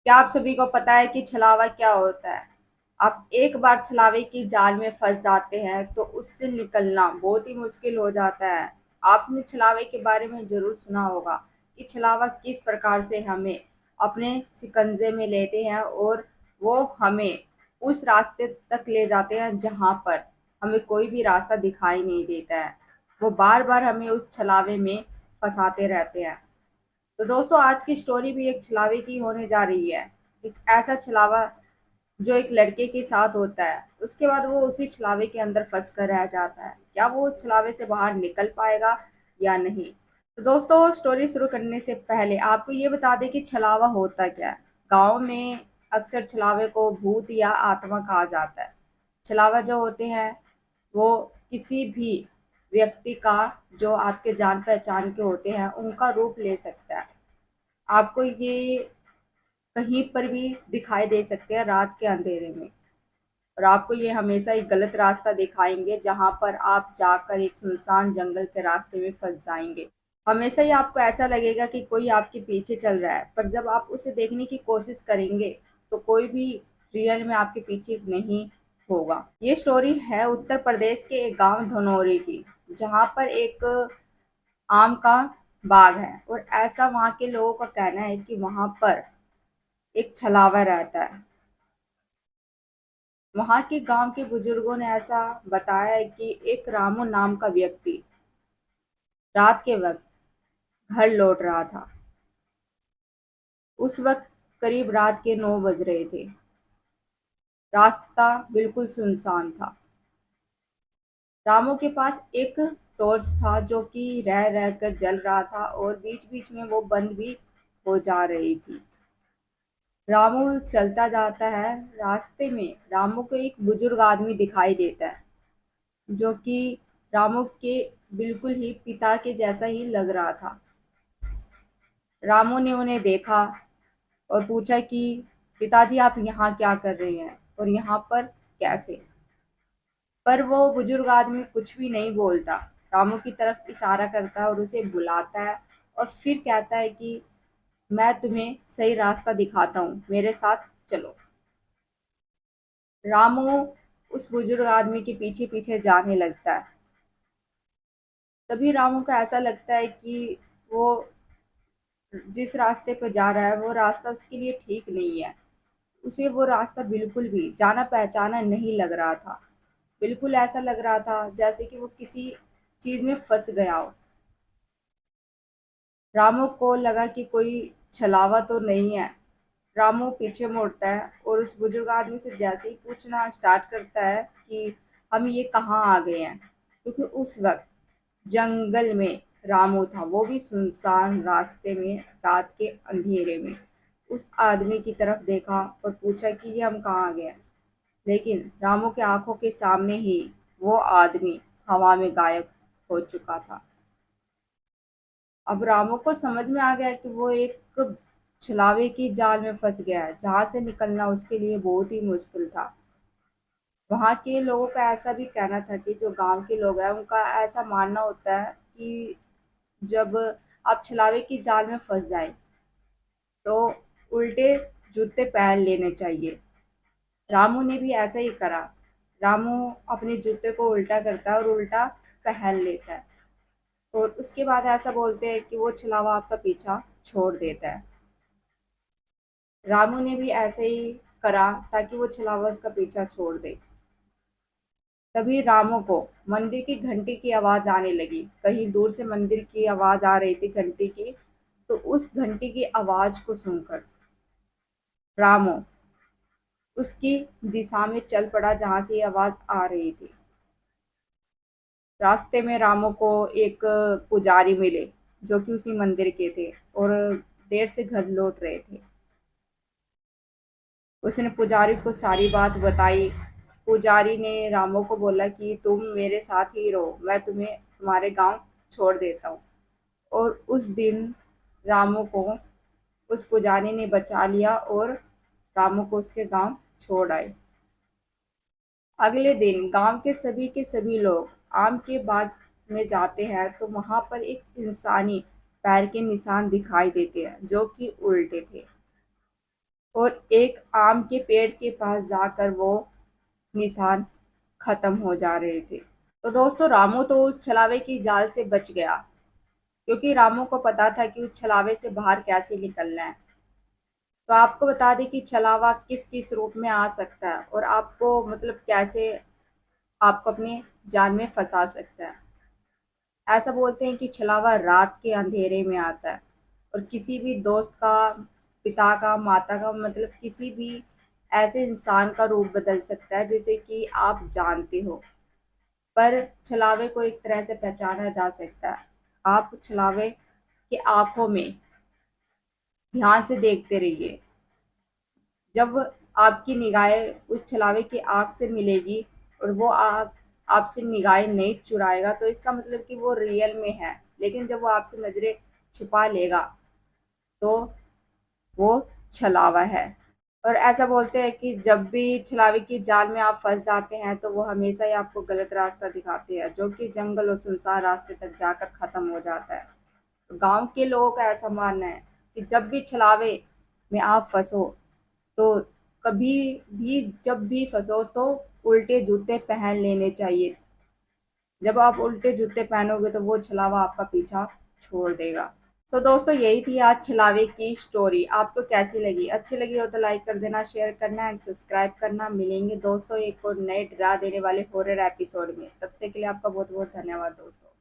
क्या आप सभी को पता है कि छलावा क्या होता है? आप एक बार छलावे की जाल में फंस जाते हैं तो उससे निकलना बहुत ही मुश्किल हो जाता है। आपने छलावे के बारे में जरूर सुना होगा कि छलावा किस प्रकार से हमें अपने शिकंजे में लेते हैं और वो हमें उस रास्ते तक ले जाते हैं जहां पर हमें कोई भी रास्ता दिखाई नहीं देता है। वो बार बार हमें उस छलावे में फंसाते रहते हैं। तो दोस्तों, आज की स्टोरी भी एक छलावे की होने जा रही है। एक ऐसा छलावा जो एक लड़के के साथ होता है, उसके बाद वो उसी छलावे के अंदर फंस कर रह जाता है। क्या वो उस छलावे से बाहर निकल पाएगा या नहीं? तो दोस्तों, स्टोरी शुरू करने से पहले आपको ये बता दें कि छलावा होता क्या है। गांव में अक्सर छलावे को भूत या आत्मा कहा जाता है। छलावा जो होते हैं वो किसी भी व्यक्ति का, जो आपके जान पहचान के होते हैं, उनका रूप ले सकता है। आपको ये कहीं पर भी दिखाई दे सकते हैं रात के अंधेरे में, और आपको ये हमेशा एक गलत रास्ता दिखाएंगे जहां पर आप जाकर एक सुनसान जंगल के रास्ते में फंस जाएंगे। हमेशा ही आपको ऐसा लगेगा कि कोई आपके पीछे चल रहा है, पर जब आप उसे देखने की कोशिश करेंगे तो कोई भी रियल में आपके पीछे नहीं होगा। ये स्टोरी है उत्तर प्रदेश के एक गांव धनौरी की, जहां पर एक आम का बाग है, और ऐसा वहां के लोगों का कहना है कि वहां पर एक छलावा रहता है। वहां के गांव के बुजुर्गों ने ऐसा बताया है कि एक रामू नाम का व्यक्ति रात के वक्त घर लौट रहा था। उस वक्त करीब रात के 9 बज रहे थे। रास्ता बिल्कुल सुनसान था। रामू के पास एक टॉर्च था जो कि रह रह कर जल रहा था, और बीच बीच में वो बंद भी हो जा रही थी। रामू चलता जाता है। रास्ते में रामू को एक बुजुर्ग आदमी दिखाई देता है, जो कि रामू के बिल्कुल ही पिता के जैसा ही लग रहा था। रामू ने उन्हें देखा और पूछा कि पिताजी, आप यहाँ क्या कर रहे हैं और यहाँ पर कैसे? पर वो बुजुर्ग आदमी कुछ भी नहीं बोलता। रामू की तरफ इशारा करता है और उसे बुलाता है, और फिर कहता है कि मैं तुम्हें सही रास्ता दिखाता हूँ, मेरे साथ चलो। रामू उस बुजुर्ग आदमी के पीछे पीछे जाने लगता है। तभी रामू को ऐसा लगता है कि वो जिस रास्ते पर जा रहा है वो रास्ता उसके लिए ठीक नहीं है। उसे वो रास्ता बिल्कुल भी जाना पहचाना नहीं लग रहा था। बिल्कुल ऐसा लग रहा था जैसे कि वो किसी चीज में फंस गया हो। रामू को लगा कि कोई छलावा तो नहीं है। रामू पीछे मुड़ता है और उस बुजुर्ग आदमी से जैसे ही पूछना स्टार्ट करता है कि हम ये कहाँ आ गए हैं, क्योंकि उस वक्त जंगल में रामू था, वो भी सुनसान रास्ते में रात के अंधेरे में। उस आदमी की तरफ देखा और पूछा कि ये हम कहाँ आ गए हैं। लेकिन रामू के आंखों के सामने ही वो आदमी हवा में गायब हो चुका था। अब रामू को समझ में आ गया कि वो एक छलावे की जाल में फंस गया है, जहां से निकलना उसके लिए बहुत ही मुश्किल था। वहां के लोगों का ऐसा भी कहना था कि जो गांव के लोग हैं उनका ऐसा मानना होता है कि जब आप छलावे की जाल में फंस जाए तो उल्टे जूते पहन लेने चाहिए। रामू ने भी ऐसा ही करा। रामू अपने जूते को उल्टा करता है और उल्टा पहन लेता है, और उसके बाद ऐसा बोलते हैं कि वो छलावा आपका पीछा छोड़ देता है। रामू ने भी ऐसे ही करा ताकि वो छलावा उसका पीछा छोड़ दे। तभी रामू को मंदिर की घंटी की आवाज आने लगी। कहीं दूर से मंदिर की आवाज आ रही थी, घंटी की। तो उस घंटी की आवाज को सुनकर रामू उसकी दिशा में चल पड़ा जहां से ये आवाज आ रही थी। रास्ते में रामू को एक पुजारी मिले, जो कि उसी मंदिर के थे और देर से घर लौट रहे थे। उसने पुजारी को सारी बात बताई। पुजारी ने रामू को बोला कि तुम मेरे साथ ही रहो, मैं तुम्हें तुम्हारे गांव छोड़ देता हूँ। और उस दिन रामू को उस पुजारी ने बचा लिया और रामू को उसके गांव छोड़ आए। अगले दिन गांव के सभी लोग आम के बाग में जाते हैं तो वहां पर एक इंसानी पैर के निशान दिखाई देते हैं, जो कि उल्टे थे। और एक आम के पेड़ के पास जाकर वो निशान खत्म हो जा रहे थे। तो दोस्तों रामू तो उस छलावे की जाल से बच गया, क्योंकि रामू को पता था कि उस छलावे से बाहर कैसे निकलना है। तो आपको बता दें कि छलावा किस किस रूप में आ सकता है और आपको मतलब कैसे आपको अपने जाल में फंसा सकता है। ऐसा बोलते हैं कि छलावा रात के अंधेरे में आता है और किसी भी दोस्त का, पिता का, माता का, मतलब किसी भी ऐसे इंसान का रूप बदल सकता है जैसे कि आप जानते हो। पर छलावे को एक तरह से पहचाना जा सकता है। आप छलावे के आंखों में ध्यान से देखते रहिए। जब आपकी निगाहें उस छलावे की आँख से मिलेगी और वो आँख आपसे निगाहें नहीं चुराएगा, तो इसका मतलब कि वो रियल में है। लेकिन जब वो आपसे नज़रें छुपा लेगा तो वो छलावा है। और ऐसा बोलते हैं कि जब भी छलावे की जाल में आप फंस जाते हैं तो वो हमेशा ही आपको गलत रास्ता दिखाते हैं, जो कि जंगल और सुनसान रास्ते तक जाकर खत्म हो जाता है। तो गांव के लोगों का ऐसा मानना है कि जब भी छलावे में आप फंसो तो कभी भी, जब भी फंसो तो उल्टे जूते पहन लेने चाहिए। जब आप उल्टे जूते पहनोगे तो वो छलावा आपका पीछा छोड़ देगा। तो दोस्तों यही थी आज छलावे की स्टोरी। आपको कैसी लगी? अच्छी लगी हो तो लाइक कर देना, शेयर करना एंड सब्सक्राइब करना। मिलेंगे दोस्तों एक और नए डरा देने वाले हॉरर एपिसोड में। तब तक के लिए आपका बहुत बहुत धन्यवाद दोस्तों।